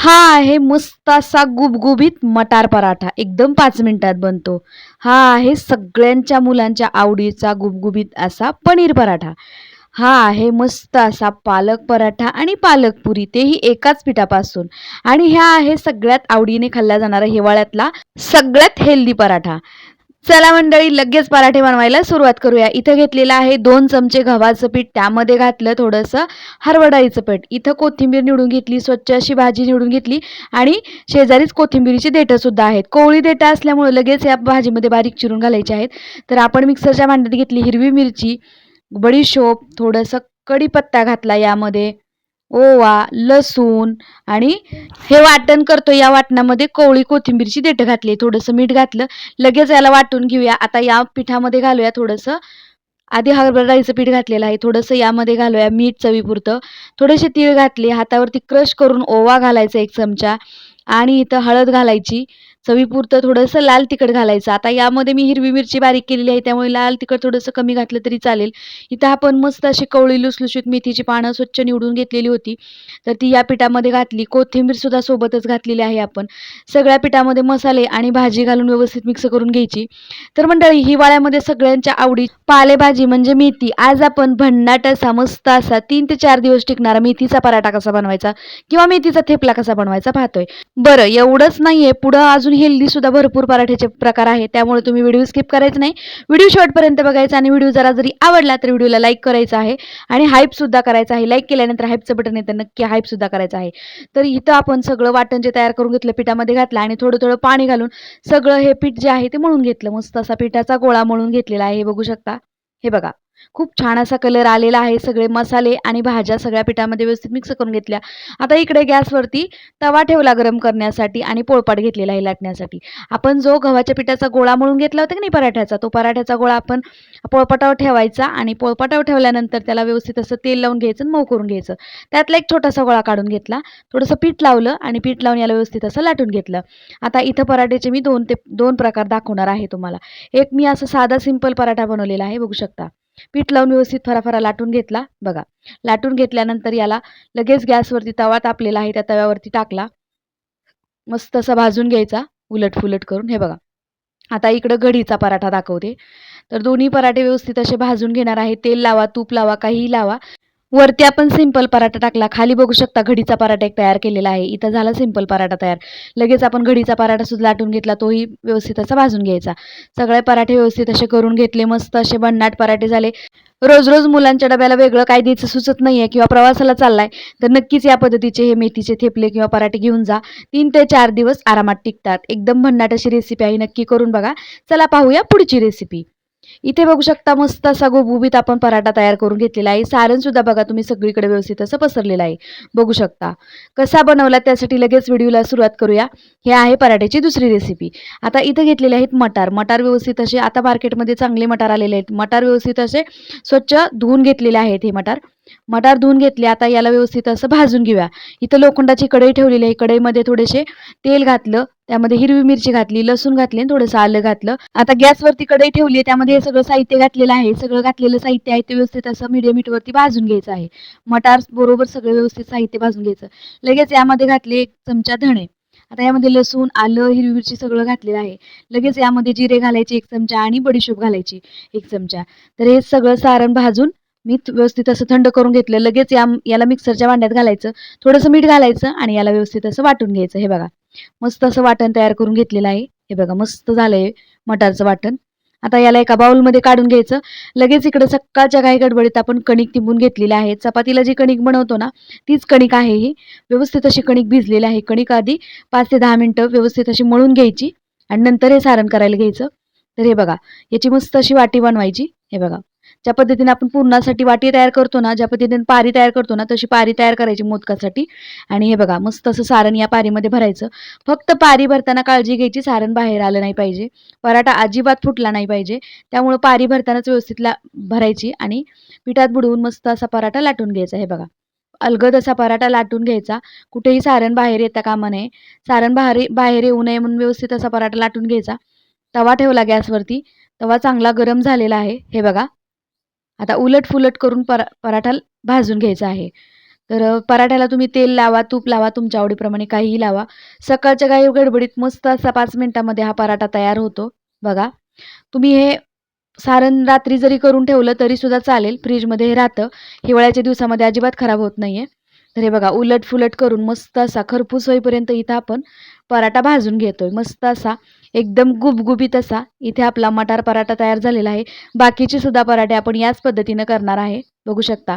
हा आहे मस्त असा गुबगुबीत मटार पराठा. एकदम 5 मिनिटात बनतो. हा आहे सगळ्यांच्या मुलांच्या आवडीचा गुबगुबीत असा पनीर पराठा. हा आहे मस्त असा पालक पराठा आणि पालक पुरी तेही एकाच पिठापासून. आणि ह्या आहे सगळ्यात आवडीने खाल्ला जाणारा हिवाळ्यातला सगळ्यात हेल्दी पराठा. चला मंडळी लगेच पराठे बनवायला सुरुवात करूया. इथं घेतलेलं आहे 2 चमचे गव्हाचं पीठ, त्यामध्ये घातलं थोडंसं हरभरा डाळीचं पीठ. इथं कोथिंबीर निवडून घेतली, स्वच्छ अशी भाजी निवडून घेतली आणि शेजारीच कोथिंबीरीची देठं सुद्धा आहेत. कोवळी देठं असल्यामुळे लगेच या भाजीमध्ये बारीक चिरून घालायची आहेत. तर आपण मिक्सरच्या भांड्यात घेतली हिरवी मिरची, बडीशोप, थोडंसं कढीपत्ता घातला यामध्ये, ओवा, लसूण आणि हे वाटण करतो. या वाटणामध्ये कोवळी कोथिंबीरची देठं घातली, थोडंसं मीठ घातलं. लगेच याला वाटून घेऊया. आता या पिठामध्ये घालूया थोडंसं आधी हरभरा डाळीचं पीठ घातलेलं आहे. थोडंसं यामध्ये घालूया मीठ चवीपुरतं. थोडेसे तीळ घातले. हातावरती क्रश करून ओवा घालायचा 1 चमचा आणि इथं हळद घालायची. चवीपुरतं थोडंसं लाल तिखट घालायचं. आता यामध्ये मी हिरवी मिरची बारीक केलेली आहे, त्यामुळे लाल तिखट थोडंसं कमी घातलं तरी चालेल. इथं आपण मस्त अशी कवळी लुसलुशीत मेथीची पानं स्वच्छ निवडून घेतलेली होती. तर ती या पिठामध्ये घातली. कोथिंबीरसुद्धा सोबतच घातलेली आहे आपण. सगळ्या पिठामध्ये मसाले आणि भाजी घालून व्यवस्थित मिक्स करून घ्यायची. तर मंडळी हिवाळ्यामध्ये सगळ्यांच्या आवडी पालेभाजी म्हणजे मेथी. आज आपण भन्नाट असा मस्त असा 3 ते 4 दिवस टिकणारा मेथीचा पराठा कसा बनवायचा किंवा मेथीचा थेपला कसा बनवायचा पाहतोय. बरं एवढंच नाहीये, पुढं अजून हेल्दी सुद्धा भरपूर पराठ्याचे प्रकार आहेत. त्यामुळे तुम्ही व्हिडिओ स्किप करायचा नाही. व्हिडिओ शेवटपर्यंत बघायचा आणि व्हिडिओ जरी आवडला तर व्हिडिओला लाईक करायचा आहे आणि हाईप सुद्धा करायचा आहे. लाईक केल्यानंतर हाईपचं बटन येतं, नक्की हाईप सुद्धा करायचं आहे. तर इथं आपण सगळं वाटण जे तयार करून घेतलं पिठामध्ये घातलं आणि थोडं-थोडं पाणी घालून सगळं हे पीठ जे आहे ते मळून घेतलं. मस्त असा पिठाचा गोळा मळून घेतलेला आहे. हे बघू शकता. हे बघा. खूप छान असा कलर आलेला आहे. सगळे मसाले आणि भाज्या सगळ्या पिठामध्ये व्यवस्थित मिक्स करून घेतल्या. आता इकडे गॅसवरती तवा ठेवला गरम करण्यासाठी आणि पोळपाट घेतलेला आहे लाटण्यासाठी. आपण जो गव्हाच्या पिठाचा गोळा मळून घेतला होता की नाही पराठ्याचा, तो पराठ्याचा गोळा आपण पोळपाटावर ठेवायचा आणि पोळपाटावर ठेवल्यानंतर त्याला व्यवस्थित असं तेल लावून घ्यायचं आणि मऊ करून घ्यायचं. त्यातला एक छोटासा गोळा काढून घेतला. थोडंसं पीठ लावलं आणि पीठ लावून याला व्यवस्थित असं लाटून घेतलं. आता इथं पराठ्याचे मी 2 प्रकार दाखवणार आहे तुम्हाला. एक मी असं साधा सिंपल पराठा बनवलेला आहे, बघू शकता. पीठ लावून व्यवस्थित फराफरा लाटून घेतला बघा. लाटून घेतल्यानंतर याला लगेच गॅसवरती तवा तापलेला आहे, त्या तव्यावरती टाकला. मस्त असा भाजून घ्यायचा उलट-पुलट करून. हे बघा. आता इकडं कढीचा पराठा दाखवते. तर दोन्ही पराठे व्यवस्थित असे भाजून घेणार आहे. तेल लावा, तूप लावा, काहीही लावा. वरती आपण सिंपल पराठा टाकला. खाली बघू शकता घडीचा पराठा एक तयार केलेला आहे. इथं झाला सिंपल पराठा तयार. लगेच आपण घडीचा पराठा सुद्धा लाटून घेतला. तोही व्यवस्थित असा भाजून घ्यायचा. सगळे पराठे व्यवस्थित असे करून घेतले. मस्त असे भन्नाट पराठे झाले. रोज-रोज मुलांच्या डब्याला वेगळं काय द्यायचं सुचत नाहीये किंवा प्रवासाला चाललाय, तर नक्कीच या पद्धतीचे हे मेथीचे थेपले किंवा पराठे घेऊन जा. 3 ते 4 दिवस आरामात टिकतात. एकदम भन्नाट अशी रेसिपी आहे. नक्की करून बघा. चला पाहूया पुढची रेसिपी. इथे बघू शकता मस्त असा गुबगुबीत आपण पराठा तयार करून घेतलेला आहे. सारण सुद्धा बघा तुम्ही सगळीकडे व्यवस्थित असं पसरलेलं आहे. बघू शकता. कसा बनवला त्यासाठी लगेच व्हिडिओला सुरुवात करूया. हे आहे पराठ्याची दुसरी रेसिपी. आता इथं घेतलेले आहेत मटार. मटार व्यवस्थित असे आता मार्केटमध्ये चांगले मटार आलेले आहेत. मटार व्यवस्थित असे स्वच्छ धुवून घेतलेले आहेत हे मटार. मटार धुवून घेतले. आता याला व्यवस्थित असं भाजून घेऊया. इथं लोखंडाची कढई ठेवलेली आहे. कढईमध्ये थोडेसे तेल घातलं. त्यामध्ये हिरवी मिरची घातली, लसूण घातले आणि थोडंसं आलं घातलं. आता गॅसवरती कढई ठेवली आहे. त्यामध्ये हे सगळं साहित्य घातलेलं आहे. सगळं घातलेलं साहित्य आहे ते व्यवस्थित असं मीडियम हीटवरती भाजून घ्यायचं आहे. मटार बरोबर सगळं व्यवस्थित साहित्य भाजून घ्यायचं. लगेच यामध्ये घातले 1 चमचा धणे. आता यामध्ये लसूण, आलं, हिरवी मिरची सगळं घातलेलं आहे. लगेच यामध्ये जिरे घालायचे 1 चमचा आणि बडीशोप घालायची 1 चमचा. तर हे सगळं सारण भाजून मी व्यवस्थित असं थंड करून घेतलं. लगेच याला मिक्सरच्या भांड्यात घालायचं. थोडंसं मीठ घालायचं आणि याला व्यवस्थित असं वाटून घ्यायचं. हे बघा. मस्त असं वाटण तयार करून घेतलेलं आहे. हे बघा मस्त झालंय मटारचं वाटण. आता याला एका बाउलमध्ये काढून घ्यायचं. लगेच इकडे सकाळच्या घाई गडबडीत आपण कणिक तिंबून घेतलेली आहे. चपातीला जी कणिक बनवतो ना, तीच कणिक आहे ही. व्यवस्थित अशी कणिक भिजलेली आहे. कणिक आधी 5 ते 10 मिनिटं व्यवस्थित अशी मळून घ्यायची आणि नंतर हे सारण करायला घ्यायचं. तर हे बघा, याची मस्त अशी वाटी बनवायची. हे बघा. ज्या पद्धतीने आपण पुरणासाठी वाटी तयार करतो ना, ज्या पद्धतीने पारी तयार करतो ना, तशी पारी तयार करायची मोदकासाठी. आणि हे बघा मस्त असं सारण या पारीमध्ये भरायचं. फक्त पारी भरताना काळजी घ्यायची सारण बाहेर आलं नाही पाहिजे. पराठा अजिबात फुटला नाही पाहिजे. त्यामुळे पारी भरतानाच व्यवस्थित भरायची आणि पिठात बुडवून मस्त असा पराठा लाटून घ्यायचा. हे बघा. अलगद असा पराठा लाटून घ्यायचा. कुठेही सारण बाहेर येता कामा नये. सारण बाहेर बाहेर येऊ नये म्हणून व्यवस्थित असा पराठा लाटून घ्यायचा. तवा ठेवला गॅसवरती. तवा चांगला गरम झालेला आहे. हे बघा. आता उलट-पुलट करून पराठा भाजून घ्यायचा आहे. तर पराठ्याला तुम्ही तेल लावा, तूप लावा, तुमच्या आवडीप्रमाणे काहीही लावा. सकाळच्या घाई गडबडीत मस्त असा 5 मिनिटामध्ये हा पराठा तयार होतो. बघा, तुम्ही हे सारण रात्री जरी करून ठेवलं तरीसुद्धा चालेल. फ्रीजमध्ये हे राहतं. हिवाळ्याच्या दिवसामध्ये अजिबात खराब होत नाहीये. तर हे बघा, उलट-फुलट करून मस्त असा खरपूस होईपर्यंत इथं आपण पराठा भाजून घेतोय. मस्त असा एकदम गुबगुबीत असा इथे आपला मटार पराठा तयार झालेला आहे. बाकीचे सुद्धा पराठे आपण याच पद्धतीनं करणार आहे. बघू शकता.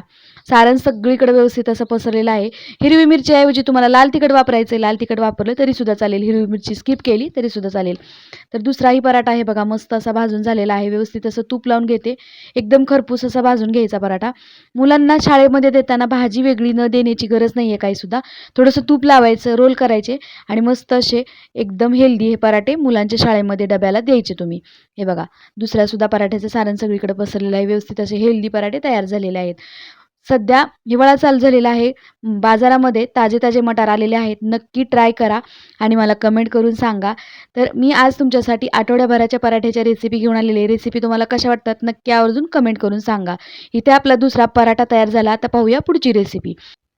सारण सगळीकडे व्यवस्थित असं पसरलेलं आहे. हिरवी मिरचीऐवजी तुम्हाला लाल तिखट वापरायचं आहे. लाल तिखट वापरलं तरीसुद्धा चालेल. हिरवी मिरची स्किप केली तरीसुद्धा चालेल. तर दुसराही पराठा आहे बघा, मस्त असा भाजून झालेला आहे. व्यवस्थित असं तूप लावून घेते. एकदम खरपूस असा भाजून घ्यायचा पराठा. मुलांना शाळेमध्ये देताना भाजी वेगळी न देण्याची गरज नाही आहे काहीसुद्धा. थोडंसं तूप लावायचं, रोल करायचे आणि मस्त असे एकदम हेल्दी हे पराठे मुलांच्या शाळेमध्ये डब्याला द्यायचे तुम्ही. हे बघा, दुसऱ्यासुद्धा पराठ्याचं सारण सगळीकडे पसरलेलं आहे. व्यवस्थित असे हेल्दी पराठे तयार झालेले आहेत. सध्या हिवाळा चालू झालेला आहे. बाजारामध्ये ताजे-ताजे मटार आलेले आहेत. नक्की ट्राय करा आणि मला कमेंट करून सांगा. तर मी आज तुमच्यासाठी आठवड्याभराच्या पराठ्याच्या रेसिपी घेऊन आलेली आहे. रेसिपी तुम्हाला कशा वाटतात नक्की आवर्जून कमेंट करून सांगा. इथे आपला दुसरा पराठा तयार झाला. आता पाहूया पुढची रेसिपी.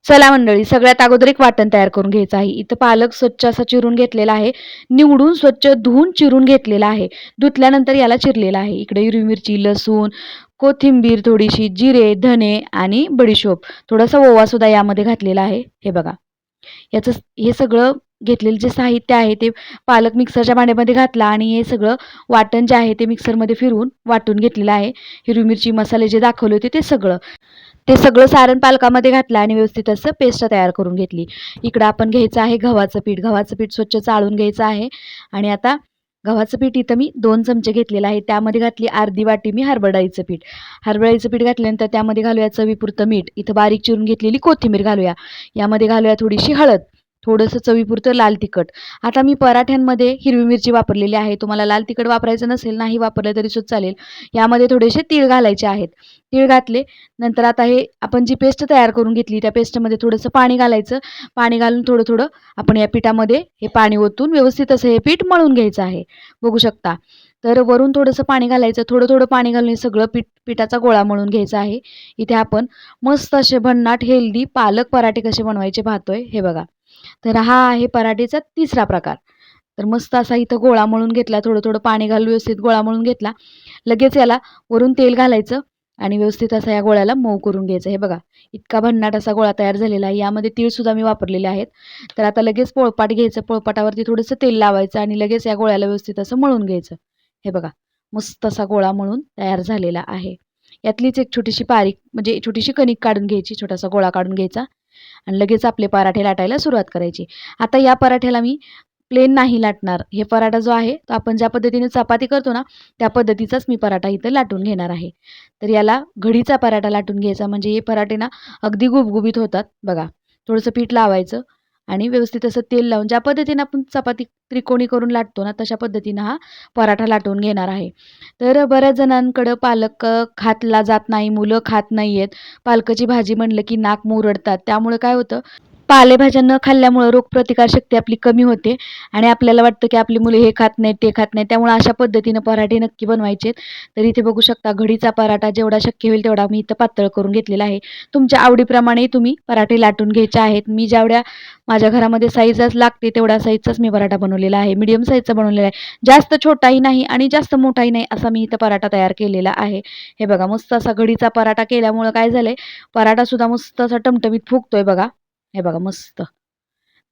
चला मंडळी, सगळ्यात अगोदर एक वाटण तयार करून घ्यायचं आहे. इथं पालक स्वच्छ असा चिरून घेतलेला आहे. निवडून स्वच्छ धुवून चिरून घेतलेला आहे. धुतल्यानंतर याला चिरलेला आहे. इकडे हिरवी मिरची, लसूण, कोथिंबीर थोडीशी, जिरे, धने आणि बडीशोप. थोडासा ओवासुद्धा यामध्ये घातलेला आहे. हे बघा. याचं हे सगळं घेतलेलं जे साहित्य आहे ते पालक मिक्सरच्या भांड्यामध्ये घातला आणि हे सगळं वाटण जे आहे ते मिक्सरमध्ये फिरवून वाटून घेतलेलं आहे. हिरवी मिरची, मसाले जे दाखवले होते ते सगळं सारण पालकामध्ये घातलं आणि व्यवस्थित असं पेस्ट तयार करून घेतली. इकडं आपण घ्यायचं आहे गव्हाचं पीठ. गव्हाचं पीठ स्वच्छ चाळून घ्यायचं आहे आणि आता गव्हाचं पीठ इथं मी 2 चमचे घेतलेलं आहे. त्यामध्ये घातली अर्धी वाटी मी हरभरा डाळीचं पीठ. हरभरा डाळीचं पीठ घातल्यानंतर त्यामध्ये घालूया चवीपुरतं मीठ. इथं बारीक चिरून घेतलेली कोथिंबीर घालूया. यामध्ये घालूया थोडीशी हळद. थोडंसं चवीपुरतं लाल तिखट. आता मी पराठ्यांमध्ये हिरवी मिरची वापरलेली आहे. तुम्हाला लाल तिखट वापरायचं नसेल, नाही वापरलं तरीसुद्धा चालेल. यामध्ये थोडेसे तीळ घालायचे आहेत. तीळ घातले. नंतर आता हे आपण जी पेस्ट तयार करून घेतली त्या पेस्टमध्ये थोडंसं पाणी घालायचं. पाणी घालून थोडं-थोडं आपण या पिठामध्ये हे पाणी ओतून व्यवस्थित असं हे पीठ मळून घ्यायचं आहे. बघू शकता. तर वरून थोडंसं पाणी घालायचं. थोडं-थोडं पाणी घालून हे सगळं पिठाचा गोळा मळून घ्यायचा आहे. इथे आपण मस्त असे भन्नाट हेल्दी पालक पराठे कसे बनवायचे पाहतोय. हे बघा. तर हा आहे पराठेचा तिसरा प्रकार. तर मस्त असा इथं गोळा मळून घेतला. थोडं-थोडं पाणी घालून व्यवस्थित गोळा मळून घेतला. लगेच याला वरून तेल घालायचं आणि व्यवस्थित असा या गोळ्याला मऊ करून घ्यायचं. हे बघा, इतका भन्नाट असा गोळा तयार झालेला आहे. यामध्ये तीळसुद्धा मी वापरलेले आहेत. तर आता लगेच पोळपाट घ्यायचं. पोळपाटावरती थोडंसं तेल लावायचं आणि लगेच या गोळ्याला व्यवस्थित असं मळून घ्यायचं. हे बघा, मस्त असा गोळा मळून तयार झालेला आहे. यातलीच एक छोटीशी बारीक म्हणजे छोटीशी कणिक काढून घ्यायची, छोटासा गोळा काढून घ्यायचा आणि लगेच आपले पराठे लाटायला सुरुवात करायची. आता या पराठ्याला मी प्लेन नाही लाटणार. हे पराठा जो आहे तो आपण ज्या पद्धतीने चपाती करतो ना, त्या पद्धतीचाच मी पराठा इथं लाटून घेणार आहे. तर याला घडीचा पराठा लाटून घ्यायचा म्हणजे हे पराठे ना अगदी गुबगुबीत होतात. बघा, थोडंसं पीठ लावायचं आणि व्यवस्थित असं तेल लावून ज्या पद्धतीने आपण चपाती त्रिकोणी करून लाटतो ना, तशा पद्धतीनं हा पराठा लाटून घेणार आहे. तर बऱ्याच जणांकडं पालक खातला जात नाही, मुलं खात नाहीयेत. पालकाची भाजी म्हणलं की नाक मुरडतात. त्यामुळे काय होतं, पालेभाज्या न खाल्ल्यामुळं रोगप्रतिकारशक्ती आपली कमी होते आणि आपल्याला वाटतं की आपली मुले हे खात नाहीत, ते खात नाहीत. त्यामुळे अशा पद्धतीनं पराठे नक्की बनवायचे. तर इथे बघू शकता घडीचा पराठा जेवढा शक्य होईल तेवढा मी इथं पातळ करून घेतलेला आहे. तुमच्या आवडीप्रमाणे तुम्ही पराठे लाटून घ्यायचे आहेत. मी जेवढ्या माझ्या घरामध्ये साईजच लागते तेवढ्या साईजचाच मी पराठा बनवलेला आहे. मीडियम साईजचा बनवलेला आहे. जास्त छोटाही नाही आणि जास्त मोठाही नाही असा मी इथं पराठा तयार केलेला आहे. हे बघा, मस्त असा घडीचा पराठा केल्यामुळं काय झालंय, पराठासुद्धा मस्त असा टमटमीत फुगतोय बघा. हे बघा मस्त.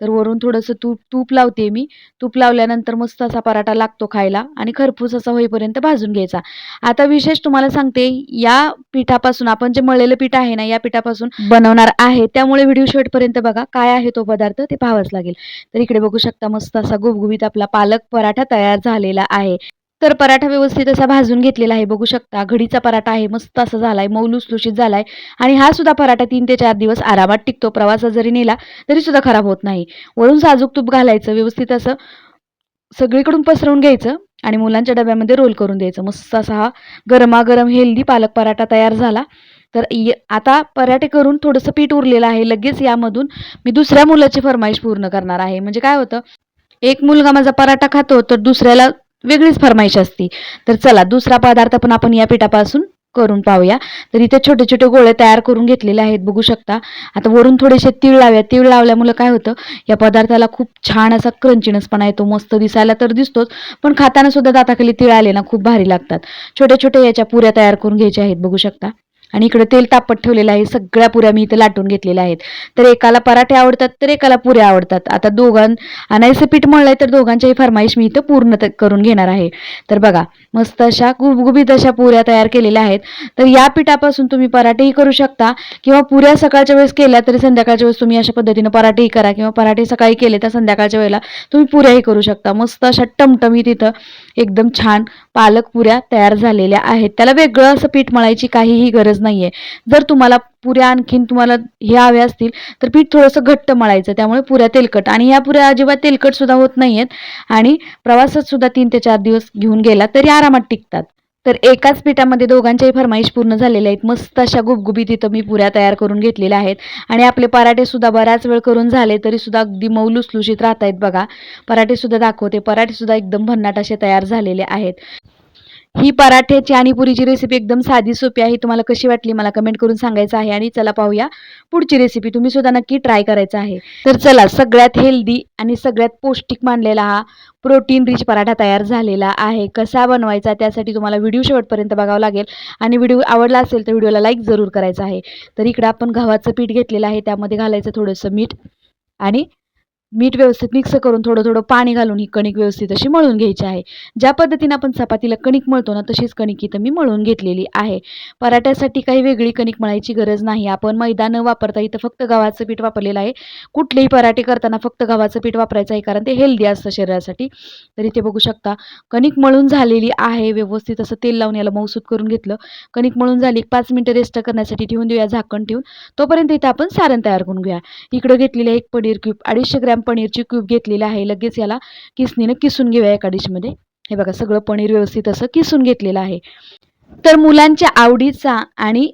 तर वरून थोडंसं तूप तूप लावते मी. तूप लावल्यानंतर मस्त असा पराठा लागतो खायला आणि खरपूस असा होईपर्यंत भाजून घ्यायचा. आता विशेष तुम्हाला सांगते, या पिठापासून आपण जे मळलेलं पीठ आहे ना, या पिठापासून बनवणार आहे. त्यामुळे व्हिडिओ शेवटपर्यंत बघा. काय आहे तो पदार्थ ते पाहावंच लागेल. तर इकडे बघू शकता मस्त असा गुबगुबीत आपला पालक पराठा तयार झालेला आहे. तर पराठा व्यवस्थित असा भाजून घेतलेला आहे. बघू शकता घडीचा पराठा आहे. मस्त असा झालाय, मऊ लुसलुशीत झालाय आणि हा सुद्धा पराठा 3 ते 4 दिवस आरामात टिकतो. प्रवासात जरी नेला तरी सुद्धा खराब होत नाही. वरून साजूक तूप घालायचं, व्यवस्थित असं सगळीकडून पसरवून घ्यायचं आणि मुलांच्या डब्यामध्ये रोल करून द्यायचं. मस्त असा हा गरमागरम हेल्दी पालक पराठा तयार झाला. तर आता पराठे करून थोडंसं पीठ उरलेलं आहे. लगेच यामधून मी दुसऱ्या मुलाची फर्माईश पूर्ण करणार आहे. म्हणजे काय होतं, एक मुलगा माझा पराठा खातो तर दुसऱ्याला वेगळीच फर्माईश असते. तर चला दुसरा पदार्थ पण आपण या पिठापासून करून पाहूया. तर इथे छोटे छोटे गोळे तयार करून घेतलेले आहेत बघू शकता. आता वरून थोडेसे तीळ लावूया. तीळ लावल्यामुळे काय होतं, या पदार्थाला खूप छान असा क्रंचीनेसपणा येतो. मस्त दिसायला तर दिसतोच, पण खाताना सुद्धा दाताखाली तीळ आले ना खूप भारी लागतात. छोट्या छोट्या याच्या पुऱ्या तयार करून घ्यायच्या आहेत बघू शकता. आणि इकडे तेल तापत ठेवलेलं आहे. सगळ्या पुऱ्या मी इथे लाटून घेतलेल्या आहेत. तर एकाला पराठे आवडतात तर एकाला पुऱ्या आवडतात. आता आणायचं पीठ मळलंय तर दोघांच्याही फरमाईश मी इथं पूर्ण करून घेणार आहे. तर बघा, मस्त अशा गुबगुबीत अशा पुऱ्या तयार केलेल्या आहेत. तर या पिठापासून तुम्ही पराठेही करू शकता किंवा पुऱ्या सकाळच्या वेळेस केल्या तरी संध्याकाळच्या वेळेस तुम्ही अशा पद्धतीने पराठेही करा, किंवा पराठे सकाळी केले तर संध्याकाळच्या वेळेला तुम्ही पुऱ्याही करू शकता. मस्त अशा टमटमीत इथं एकदम छान पालक पुऱ्या तयार झालेल्या आहेत. त्याला वेगळं असं पीठ मळायची काहीही गरज नाहीये. जर तुम्हाला पुऱ्या आणखीन तुम्हाला हे हव्या असतील तर पीठ थोडंसं घट्ट मळायचं, त्यामुळे पुऱ्या तेलकट, आणि या पुऱ्या अजिबात तेलकट सुद्धा होत नाहीयेत आणि प्रवासात सुद्धा 3 ते 4 दिवस घेऊन गेला तरी आरामात टिकतात. तर एकाच पिठामध्ये दोघांच्याही फरमाईश पूर्ण झालेल्या आहेत. मस्त अशा गुबगुबीत इथं मी पुऱ्या तयार करून घेतलेल्या आहेत. आणि आपले पराठे सुद्धा बराच वेळ करून झाले तरी सुद्धा अगदी मऊ लुसलुशीत राहत आहेत बघा. पराठे सुद्धा दाखवते. पराठे सुद्धा एकदम भन्नाट असे तयार झालेले आहेत. ही पराठ्याची आणि पुरीची रेसिपी एकदम साधी सोपी आहे. तुम्हाला कशी वाटली मला कमेंट करून सांगायचं आहे. आणि चला पाहूया पुढची रेसिपी. तुम्ही सुद्धा नक्की ट्राय करायचा आहे. तर चला, सगळ्यात हेल्दी आणि सगळ्यात पौष्टिक मानलेला हा प्रोटीन रिच पराठा तयार झालेला आहे. कसा बनवायचा त्यासाठी तुम्हाला व्हिडिओ शेवटपर्यंत बघावं लागेल. आणि व्हिडिओ आवडला असेल तर व्हिडिओला लाईक जरूर करायचा आहे. तर इकडं आपण गव्हाचं पीठ घेतलेलं आहे, त्यामध्ये घालायचं थोडंसं मीठ, आणि मीठ व्यवस्थित मिक्स करून थोडं थोडं पाणी घालून ही कणिक व्यवस्थित अशी मळून घ्यायची आहे. ज्या पद्धतीने आपण चपातीला कणिक मळतो ना तशीच कणिक इथं मी मळून घेतलेली आहे. पराठ्यासाठी काही वेगळी कणिक मळायची गरज नाही. आपण मैदा न वापरता इथं फक्त गव्हाचं पीठ वापरलेलं आहे. कुठलेही पराठे करताना फक्त गव्हाचं पीठ वापरायचं आहे, कारण ते हेल्दी असतं शरीरासाठी. तर इथे बघू शकता कणिक मळून झालेली आहे. व्यवस्थित असं तेल लावून याला मऊसूत करून घेतलं. कणिक मळून झाली, 5 मिनिटं रेस्ट करण्यासाठी ठेवून देऊया झाकण ठेवून. तोपर्यंत इथं आपण सारण तयार करून घेऊया. इकडं घेतलेले एक पनीर क्यूब, 250 ग्रॅम पनीरची क्यूब घेतलेली आहे. लगेच याला किसणीनं किसून घेऊया एका डिशमध्ये. हे बघा, सगळं पनीर व्यवस्थित असं किसून घेतलेलं आहे. तर मुलांच्या आवडीचा आणि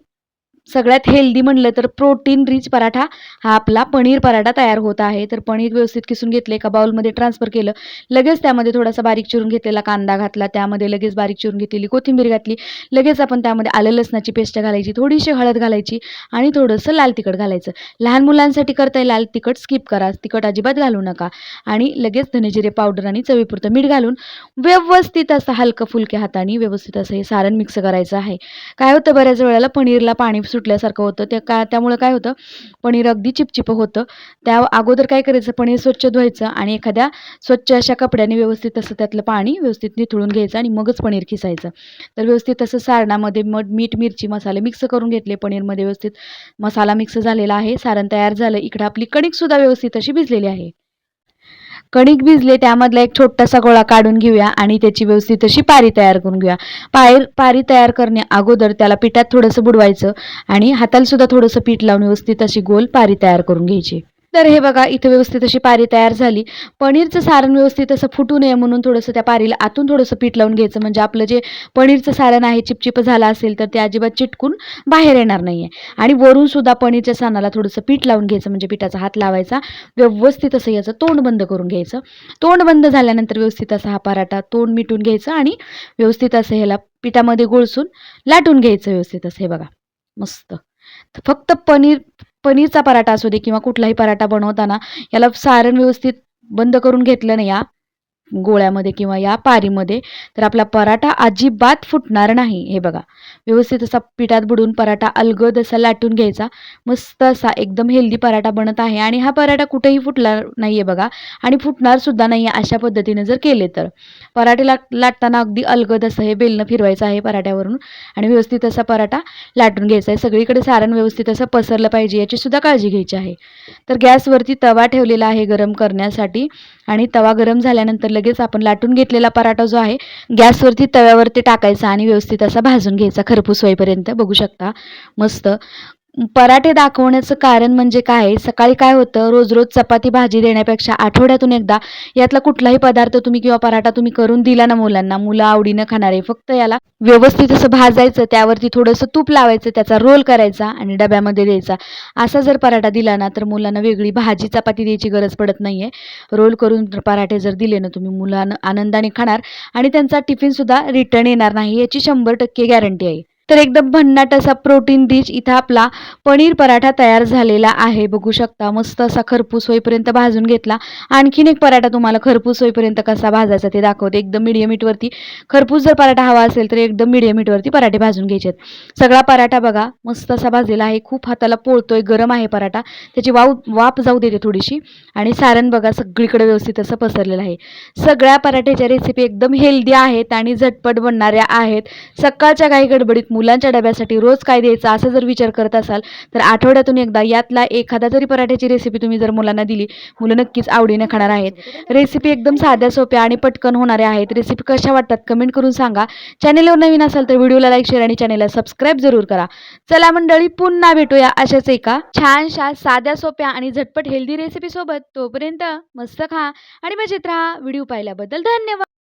सगळ्यात हेल्दी म्हणलं तर प्रोटीन रिच पराठा हा आपला पनीर पराठा तयार होत आहे. तर पनीर व्यवस्थित किसून घेतले, एका बाउलमध्ये ट्रान्सफर केलं. लगेच त्यामध्ये थोडासा बारीक चिरून घेतलेला कांदा घातला, त्यामध्ये लगेच बारीक चिरून घेतलेली कोथिंबीर घातली. लगेच आपण त्यामध्ये आलं लसणाची पेस्ट घालायची, थोडीशी हळद घालायची आणि थोडंसं लाल तिखट घालायचं. लहान मुलांसाठी करताय लाल तिखट स्किप करा, तिखट अजिबात घालू नका. आणि लगेच धनेजिरे पावडर आणि चवीपुरतं मीठ घालून व्यवस्थित असं हलकं फुलक्या हाताने व्यवस्थित असं हे सारण मिक्स करायचं आहे. काय होतं, बऱ्याच वेळेला पनीरला पाणी सुटल्यासारखं होतं, त्यामुळे काय होतं, पनीर अगदी चिपचिप होतं. त्या अगोदर काय करायचं, पनीर स्वच्छ धुवायचं आणि एखाद्या स्वच्छ अशा कपड्याने व्यवस्थित असं त्यातलं पाणी व्यवस्थित निथळून घ्यायचं आणि मगच पनीर किसायचं. तर व्यवस्थित असं सारणामध्ये मीठ मिरची मसाले मिक्स करून घेतले. पनीरमध्ये व्यवस्थित मसाला मिक्स झालेला आहे. सारण तयार झालं. इकडं आपली कणिक सुद्धा व्यवस्थित अशी भिजलेली आहे. कणिक भिजले, त्यामधला एक छोटासा गोळा काढून घेऊया आणि त्याची व्यवस्थित अशी पारी तयार करून घेऊया. पारी तयार करण्या अगोदर त्याला पिठात थोडंसं बुडवायचं आणि हाताला सुद्धा थोडंसं पीठ लावून व्यवस्थित अशी गोल पारी तयार करून घ्यायची. तर हे बघा, इथं व्यवस्थित अशी पारी तयार झाली. पनीरचं सारण व्यवस्थित असं फुटू नये म्हणून थोडंसं त्या पारीला आतून थोडंसं पीठ लावून घ्यायचं, म्हणजे आपलं जे पनीरचं सारण आहे चिपचिप झालं असेल तर ते अजिबात चिटकून बाहेर येणार नाहीये. आणि वरून सुद्धा पनीरच्या सारणाला थोडंसं पीठ लावून घ्यायचं, म्हणजे पिठाचा हात लावायचा. व्यवस्थित असं याचं तोंड बंद करून घ्यायचं. तोंड बंद झाल्यानंतर व्यवस्थित असा हा पराठा तोंड मिटून घ्यायचं आणि व्यवस्थित असं ह्याला पिठामध्ये गोळसून लाटून घ्यायचं व्यवस्थित असं. हे बघा, मस्त. फक्त पनीरचा पराठा असू दे किंवा कुठलाही पराठा बनवताना याला सारण व्यवस्थित बंद करून घेतलं नाही या गोळ्यामध्ये किंवा या पारीमध्ये, तर आपला पराठा अजिबात फुटणार नाही. हे बघा, व्यवस्थित असा पिठात बुडून पराठा अलगद असा लाटून घ्यायचा. मस्त असा एकदम हेल्दी पराठा बनत आहे. आणि हा पराठा कुठेही फुटणार नाहीये बघा, आणि फुटणार सुद्धा नाहीये अशा पद्धतीने जर केले तर. पराठे लाटताना अगदी अलगद असं हे बेलनं फिरवायचं आहे पराठ्यावरून आणि व्यवस्थित असा पराठा लाटून घ्यायचा आहे. सगळीकडे सारण व्यवस्थित असं पसरलं पाहिजे याची सुद्धा काळजी घ्यायची आहे. तर गॅसवरती तवा ठेवलेला आहे गरम करण्यासाठी, आणि तवा गरम झाल्यानंतर लगेच आपण लाटून घेतलेला पराठा जो आहे गॅसवरती तव्यावरती टाकायचा आणि व्यवस्थित असा भाजून घ्यायचा खरपूस होईपर्यंत. बघू शकता, मस्त. पराठे दाखवण्याचं कारण म्हणजे काय, सकाळी काय होतं, रोज रोज चपाती भाजी देण्यापेक्षा आठवड्यातून एकदा यातला कुठलाही पदार्थ तुम्ही किंवा पराठा तुम्ही करून दिला ना मुलांना, मुलं आवडीनं खाणार आहे. फक्त याला व्यवस्थित असं भाजायचं, त्यावरती थोडंसं तूप लावायचं, त्याचा रोल करायचा आणि डब्यामध्ये द्यायचा. असा जर पराठा दिला ना तर मुलांना वेगळी भाजी चपाती द्यायची गरज पडत नाहीये. रोल करून पराठे जर दिले ना तुम्ही, मुलांना आनंदाने खाणार आणि त्यांचा टिफिन सुद्धा रिटर्न येणार नाही याची 100% गॅरंटी आहे. तर एकदम भन्नाट असा प्रोटीन रिच इथं आपला पनीर पराठा तयार झालेला आहे. बघू शकता मस्त असा खरपूस होईपर्यंत भाजून घेतला. आणखीन एक पराठा तुम्हाला खरपूस होईपर्यंत कसा भाजायचा ते दाखवते. एकदम मीडियम हीटवरती खरपूस जर पराठा हवा असेल तर एकदम मीडियम हीटवरती पराठे भाजून घ्यायचे आहेत. सगळा पराठा बघा मस्त असा भाजलेला आहे. खूप हाताला पोळतोय, गरम आहे पराठा. त्याची वाफ जाऊ देते थोडीशी आणि सारण बघा सगळीकडे व्यवस्थित असं पसरलेलं आहे. सगळ्या पराठ्याच्या रेसिपी एकदम हेल्दी आहेत आणि झटपट बनणाऱ्या आहेत. सकाळच्या काही गडबडीत मुलांच्या डब्यासाठी रोज काय द्यायचं असं जर विचार करत असाल तर आठवड्यातून एकदा यातला एखादा जरी पराठ्याची रेसिपी तुम्ही जर मुलांना दिली, मुलं नक्कीच आवडीने खाणार आहेत. रेसिपी एकदम साध्या सोप्या आणि पटकन होणाऱ्या आहेत. रेसिपी कशा वाटतात कमेंट करून सांगा. चॅनेलवर नवीन असाल तर व्हिडिओला लाईक, शेअर आणि चॅनेलला सबस्क्राईब जरूर करा. चला मंडळी, पुन्हा भेटूया अशाच एका छानशा साध्या सोप्या आणि झटपट हेल्दी रेसिपी सोबत. तोपर्यंत मस्त खा आणि मजेत राहा. व्हिडिओ पाहिल्याबद्दल धन्यवाद.